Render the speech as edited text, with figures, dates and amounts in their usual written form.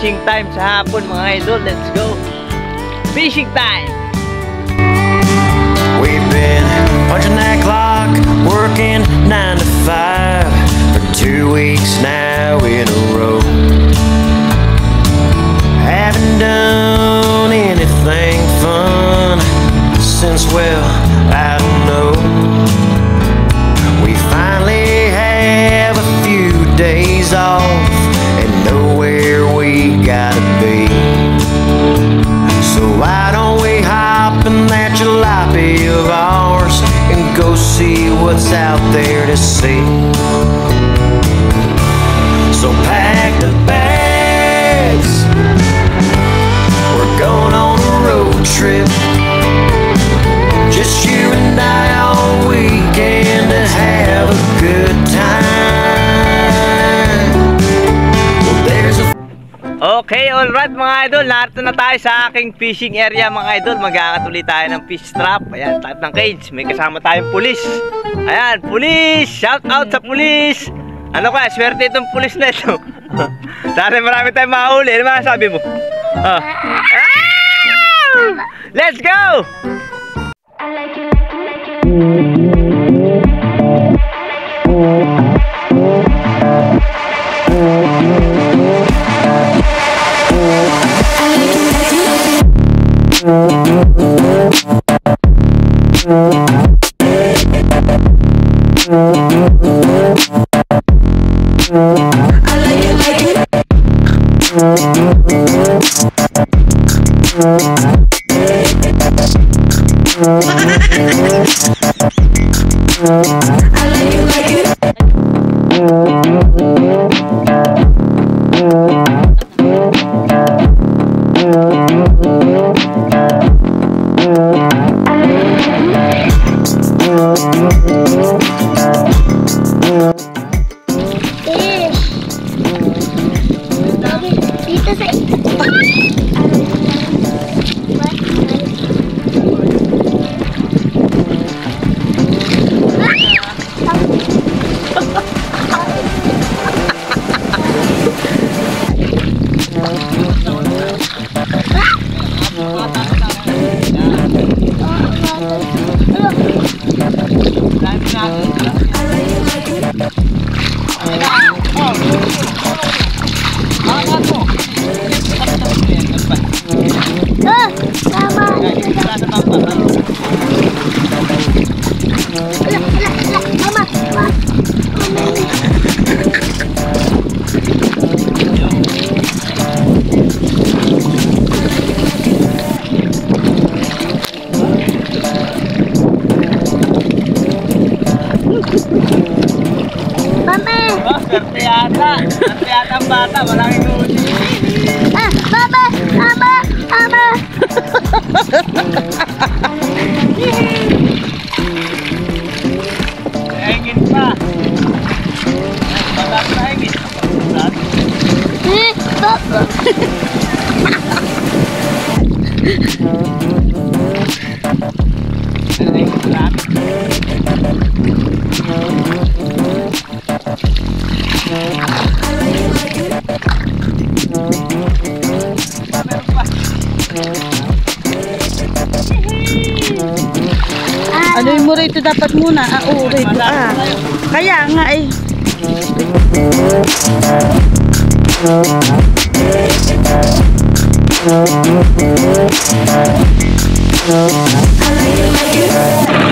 fishing time sa hapon mga idol. Let's go! Fishing time! We've been punching that clock, working 9 to 5 for 2 weeks now in a row. Haven't done anything fun since, well, I don't know. We finally have a few days off and know where we gotta be. So why don't we hop in that jalopy of ours and go see what's out there to see? So pack the bags, we're going on a road trip. Just you and I all weekend to have a good time. Well, there's a Okay, alright mga idol, narito na tayo sa aking fishing area mga idol. Mag-aangat ulit tayo ng fish trap. Ayan, type ng cage. May kasama tayong pulis. Ayan, pulis! Shout out sa pulis! Ano kaya, swerte itong pulis na ito. Dahil marami tayong mahuli. Ano ba sabi mo? Ah! Let's go! Swerte yata ang bata, malaking huli. Mama! Mama! Mama! Hingin pa. Balat na hingin. Papa! Ano yung mo rito dapat muna? Oo, rito. Kaya nga eh. I like it.